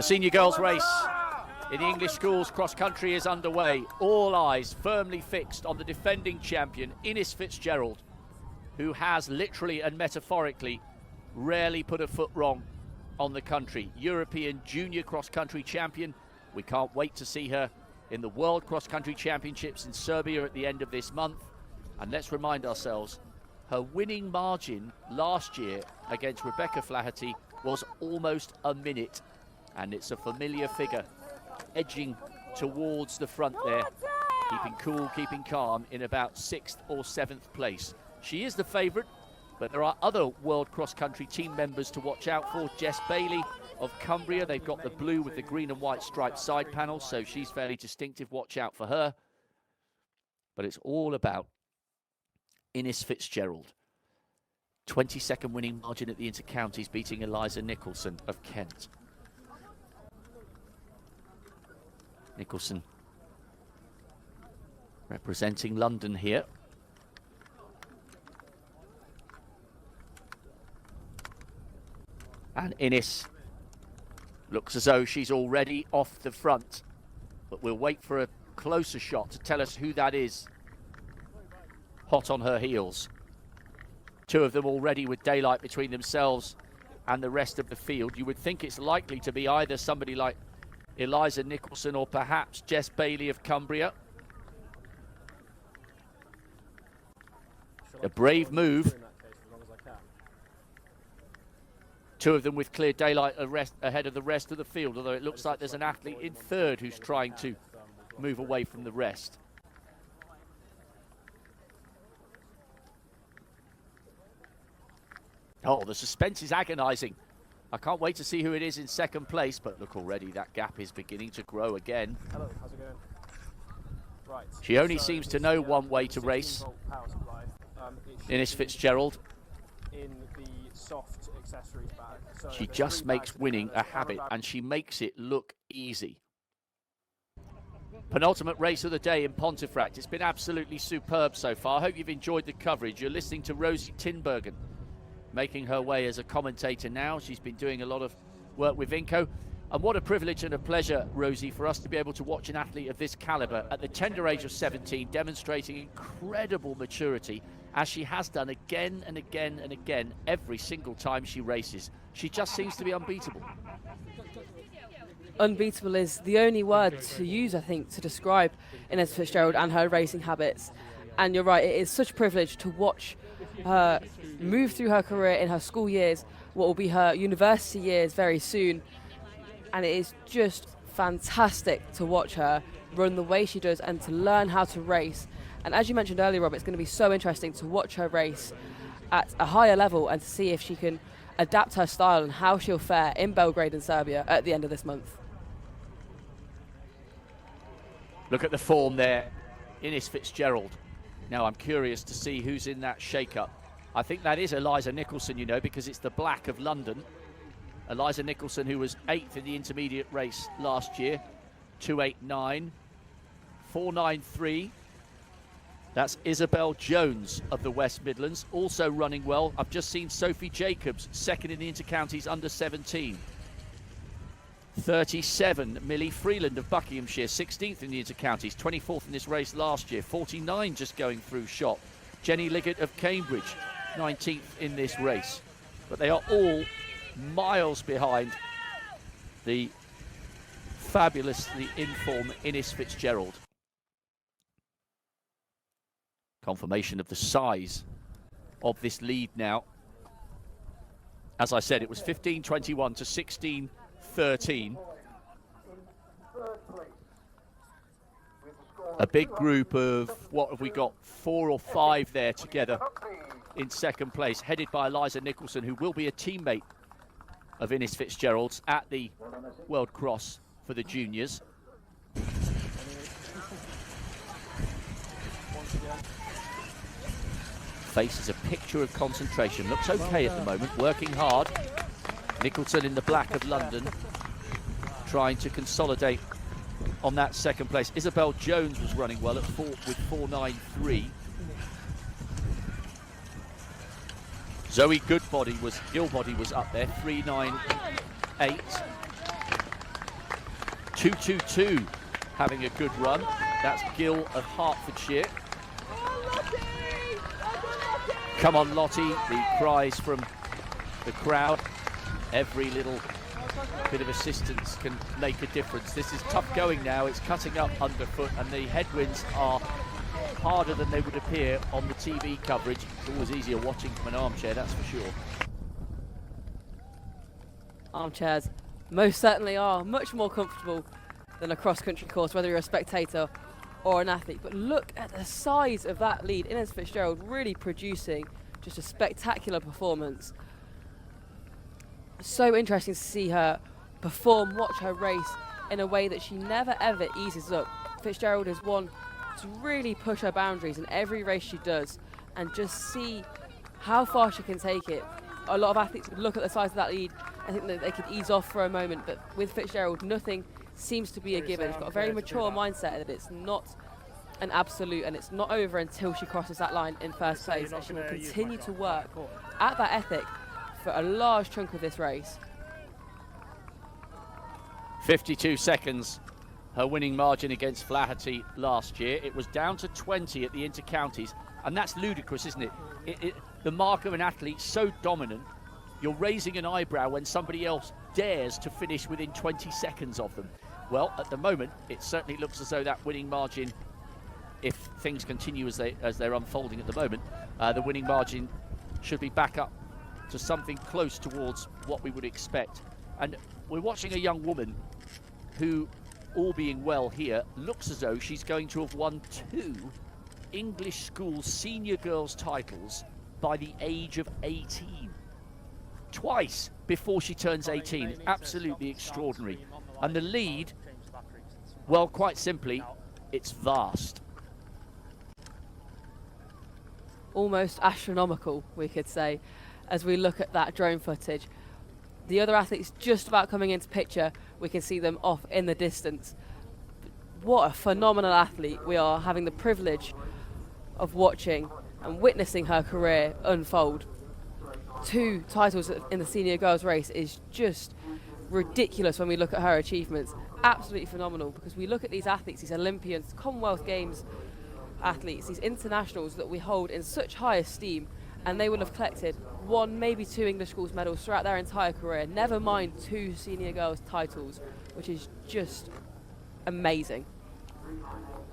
The senior girls race in the English schools cross country is underway. All eyes firmly fixed on the defending champion, Ines FitzGerald, who has literally and metaphorically rarely put a foot wrong on the country. European junior cross country champion. We can't wait to see her in the World Cross Country Championships in Serbia at the end of this month. And let's remind ourselves, her winning margin last year against Rebecca Flaherty was almost a minute. And it's a familiar figure edging towards the front there, keeping cool, keeping calm in about 6th or 7th place. She is the favourite, but there are other World Cross Country team members to watch out for. Jess Bailey of Cumbria, they've got the blue with the green and white striped side panel, so she's fairly distinctive. Watch out for her. But it's all about Ines FitzGerald. 22nd winning margin at the Inter-Counties, beating Eliza Nicholson of Kent. Nicholson representing London here. And Ines looks as though she's already off the front, but we'll wait for a closer shot to tell us who that is. Hot on her heels. Two of them already with daylight between themselves and the rest of the field. You would think it's likely to be either somebody like Eliza Nicholson or perhaps Jess Bailey of Cumbria. A brave move. Two of them with clear daylight ahead of the rest of the field, although it looks like there's an athlete in third who's trying to move away from the rest. Oh, the suspense is agonising. I can't wait to see who it is in second place, but look, already that gap is beginning to grow again. Hello, how's it going? Right. She only seems to know one way to race. Ines FitzGerald. In the soft accessories bag. So she just makes winning a habit, and she makes it look easy. Penultimate race of the day in Pontefract. It's been absolutely superb so far. I hope you've enjoyed the coverage. You're listening to Rosie Tinbergen, making her way as a commentator now. She's been doing a lot of work with Vinco. And what a privilege and a pleasure, Rosie, for us to be able to watch an athlete of this caliber at the tender age of 17 demonstrating incredible maturity, as she has done again and again and again every single time she races. She just seems to be unbeatable. Unbeatable is the only word to use, I think, to describe Ines FitzGerald and her racing habits. And you're right, it is such a privilege to watch her move through her career in her school years, what will be her university years very soon. And it is just fantastic to watch her run the way she does and to learn how to race. And as you mentioned earlier, Rob, it's going to be so interesting to watch her race at a higher level and to see if she can adapt her style and how she'll fare in Belgrade and Serbia at the end of this month. Look at the form there, Ines FitzGerald. Now I'm curious to see who's in that shake-up. I think that is Eliza Nicholson, you know, because it's the black of London. Eliza Nicholson, who was 8th in the intermediate race last year, 2:89, 4:93. That's Isabel Jones of the West Midlands, also running well. I've just seen Sophie Jacobs, 2nd in the Inter-Counties under 17. 37, Millie Freeland of Buckinghamshire, 16th in the Inter-Counties, 24th in this race last year. 49 just going through shot. Jenny Liggett of Cambridge, 19th in this race. But they are all miles behind the fabulously in-form Ines FitzGerald. Confirmation of the size of this lead now. As I said, it was 15:21 to 16:13. A big group of, what have we got, 4 or 5 there together in second place, headed by Eliza Nicholson, who will be a teammate of Ines FitzGerald's at the World Cross for the juniors. Face is a picture of concentration. Looks okay at the moment, working hard. Nicholson in the black of London, trying to consolidate on that second place. Isabel Jones was running well at 4 with 4:93. Zoe Gilbody was up there, 3:98. 2-2-2 having a good run. That's Gill of Hertfordshire. Come on, Lottie, the cries from the crowd. Every little bit of assistance can make a difference. This is tough going now. It's cutting up underfoot, and the headwinds are harder than they would appear on the TV coverage. It's always easier watching from an armchair, that's for sure. Armchairs most certainly are much more comfortable than a cross-country course, whether you're a spectator or an athlete. But look at the size of that lead. Inez FitzGerald really producing just a spectacular performance. So interesting to see her perform, watch her race in a way that she never ever eases up. FitzGerald is one to really push her boundaries in every race she does and just see how far she can take it. A lot of athletes would look at the size of that lead and think that they could ease off for a moment, but with FitzGerald, nothing seems to be a given. She's got a very mature mindset that it's not an absolute and it's not over until she crosses that line in first place, and she will continue to work at that ethic for a large chunk of this race. 52 seconds, her winning margin against Flaherty last year. It was down to 20 at the inter-counties, and that's ludicrous, isn't it? The mark of an athlete so dominant, you're raising an eyebrow when somebody else dares to finish within 20 seconds of them. Well, at the moment, it certainly looks as though that winning margin, if things continue as they're unfolding at the moment, the winning margin should be back up to something close towards what we would expect. And we're watching a young woman who, all being well here, looks as though she's going to have won 2 English school senior girls titles by the age of 18. Twice before she turns 18. Absolutely extraordinary. And the lead, well, quite simply, it's vast. Almost astronomical, we could say, as we look at that drone footage. The other athletes just about coming into picture, we can see them off in the distance. What a phenomenal athlete we are having the privilege of watching and witnessing her career unfold. 2 titles in the senior girls race is just ridiculous when we look at her achievements. Absolutely phenomenal, because we look at these athletes, these Olympians, Commonwealth Games athletes, these internationals that we hold in such high esteem, and they will have collected 1, maybe 2 English schools medals throughout their entire career, never mind 2 senior girls titles, which is just amazing.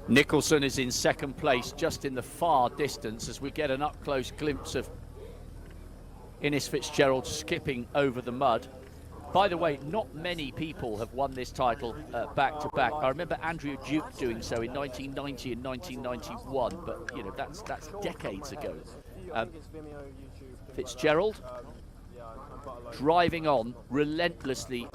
Nicholson is in second place, just in the far distance, as we get an up-close glimpse of Inez FitzGerald skipping over the mud. By the way, not many people have won this title back-to-back. I remember Andrea Duke doing so in 1990 and 1991, but you know that's decades ago. FitzGerald driving on relentlessly,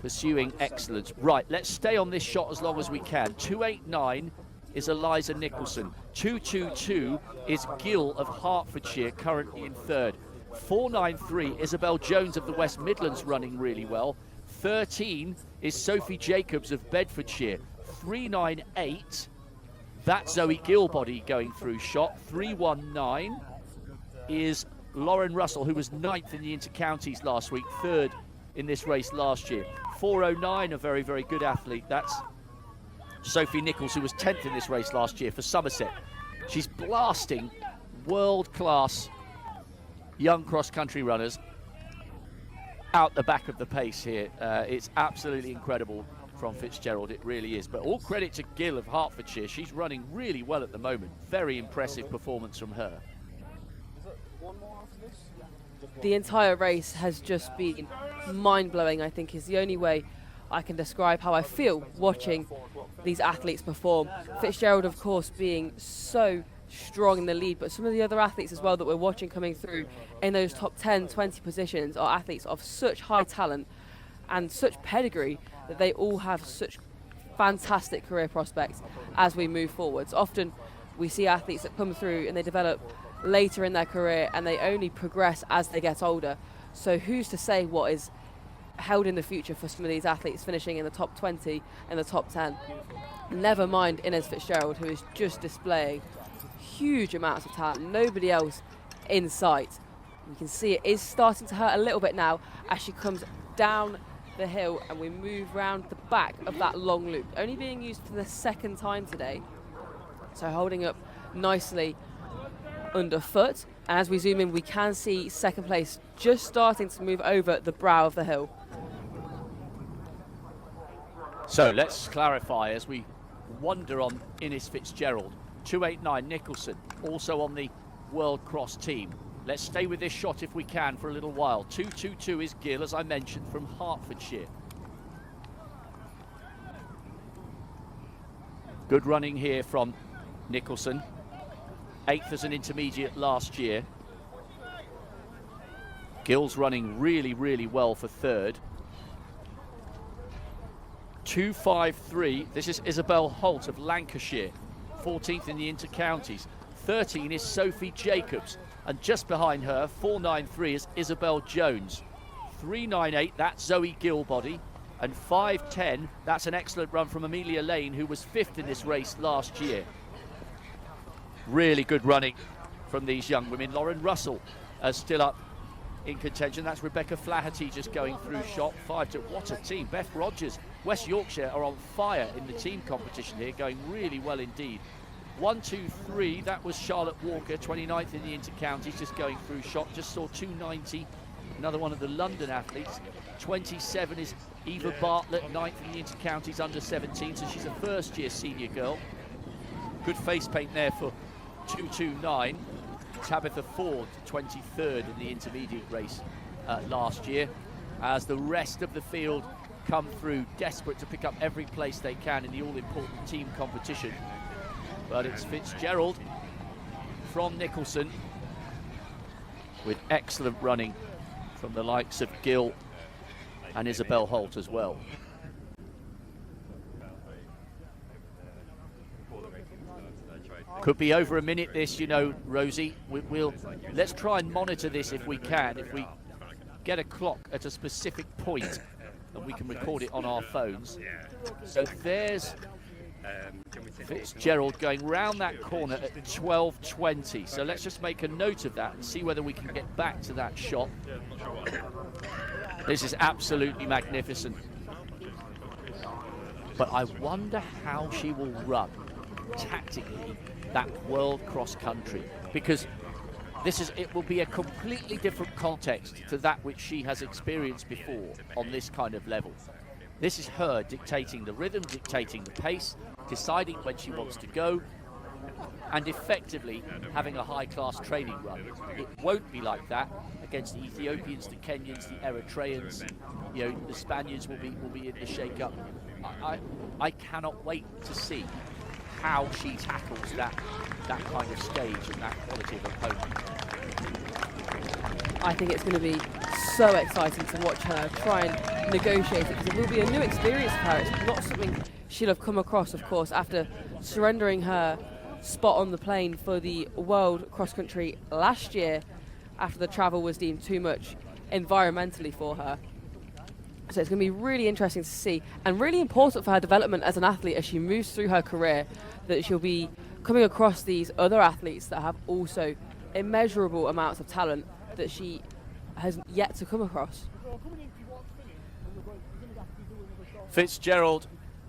pursuing excellence. Right, let's stay on this shot as long as we can. 2:89 is Eliza Nicholson. 2:22 is Gill of Hertfordshire, currently in third. 4:93 Isabel Jones of the West Midlands, running really well. 13 is Sophie Jacobs of Bedfordshire. 3:98, that's Zoe Gilbody going through shot. 3:19 is Lauren Russell, who was 9th in the inter-counties last week, 3rd in this race last year. 4:09, a very, very good athlete. That's Sophie Nichols, who was 10th in this race last year for Somerset. She's blasting world-class young cross-country runners out the back of the pace here. It's absolutely incredible from FitzGerald, it really is. But all credit to Gill of Hertfordshire. She's running really well at the moment. Very impressive performance from her. The entire race has just been mind-blowing, I think is the only way I can describe how I feel watching these athletes perform. FitzGerald, of course, being so strong in the lead, but some of the other athletes as well that we're watching coming through in those top 10, 20 positions are athletes of such high talent and such pedigree that they all have such fantastic career prospects as we move forwards. Often we see athletes that come through and they develop later in their career and they only progress as they get older. So who's to say what is held in the future for some of these athletes finishing in the top 20 and the top 10? Never mind Inez FitzGerald, who is just displaying huge amounts of talent, nobody else in sight. You can see it is starting to hurt a little bit now as she comes down the hill, and we move round the back of that long loop, only being used for the second time today. So holding up nicely underfoot. And as we zoom in, we can see second place just starting to move over the brow of the hill. So let's clarify as we wander on Innes FitzGerald. 289 Nicholson, also on the World Cross team. Let's stay with this shot if we can for a little while. 222 is Gill, as I mentioned, from Hertfordshire. Good running here from Nicholson. 8th as an intermediate last year. Gill's running really, really well for 3rd. 253, this is Isabel Holt of Lancashire, 14th in the inter-counties. 13 is Sophie Jacobs, and just behind her, 493 is Isabel Jones. 398, that's Zoe Gilbody, and 510, that's an excellent run from Amelia Lane, who was 5th in this race last year. Really good running from these young women. Lauren Russell still up in contention. That's Rebecca Flaherty just going through shot. 5-2. What a team. Beth Rogers, West Yorkshire are on fire in the team competition here, going really well indeed. 1, 2, 3, that was Charlotte Walker, 29th in the inter-counties, just going through shot. Just saw 290, another one of the London athletes. 27 is Eva Bartlett, 9th in the inter-counties, under 17, so she's a first-year senior girl. Good face paint there for 229. Tabitha Ford, 23rd in the intermediate race last year, as the rest of the field come through, desperate to pick up every place they can in the all-important team competition. But it's FitzGerald from Nicholson, with excellent running from the likes of Gill and Isabel Holt as well. Could be over a minute this, you know, Rosie. Let's try and monitor this if we can. If we get a clock at a specific point, and we can record it on our phones. So there's FitzGerald going round that corner at 12:20. So let's just make a note of that and see whether we can get back to that shot. This is absolutely magnificent. But I wonder how she will run tactically that world cross country, because it will be a completely different context to that which she has experienced before on this kind of level. This is her dictating the rhythm, dictating the pace, deciding when she wants to go, and effectively having a high-class training run. It won't be like that against the Ethiopians, the Kenyans, the Eritreans. You know, the Spaniards will be in the shake-up. I cannot wait to see how she tackles that kind of stage and that quality of opponent. I think it's going to be so exciting to watch her try and negotiate it, because it will be a new experience for her. It's not something she'll have come across, of course, after surrendering her spot on the plane for the World Cross Country last year, after the travel was deemed too much environmentally for her. So it's going to be really interesting to see, and really important for her development as an athlete as she moves through her career, that she'll be coming across these other athletes that have also immeasurable amounts of talent that she has yet to come across. FitzGerald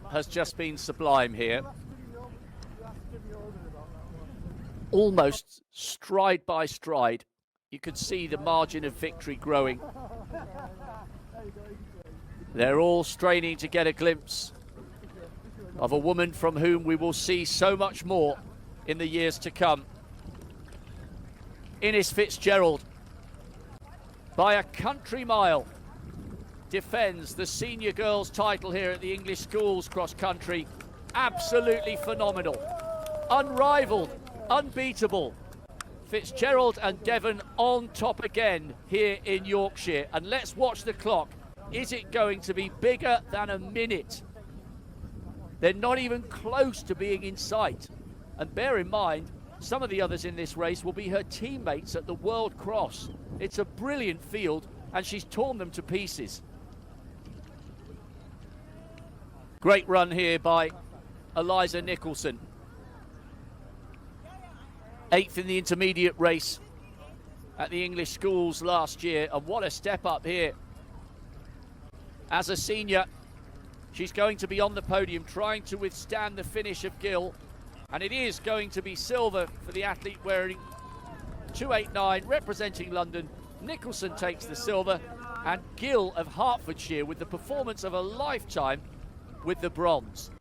has just been sublime here. Almost stride by stride, you could see the margin of victory growing. They're all straining to get a glimpse of a woman from whom we will see so much more in the years to come. Innes FitzGerald, by a country mile, defends the senior girls title here at the English Schools Cross Country. Absolutely phenomenal, unrivaled, unbeatable. FitzGerald and Devon on top again here in Yorkshire. And let's watch the clock. Is it going to be bigger than a minute? They're not even close to being in sight. And bear in mind, some of the others in this race will be her teammates at the World Cross. It's a brilliant field, and she's torn them to pieces. Great run here by Eliza Nicholson. 8th in the intermediate race at the English Schools last year, and what a step up here As a senior, she's going to be on the podium trying to withstand the finish of Gill. And it is going to be silver for the athlete wearing 289, representing London. Nicholson takes the silver, and Gill of Hertfordshire with the performance of a lifetime with the bronze.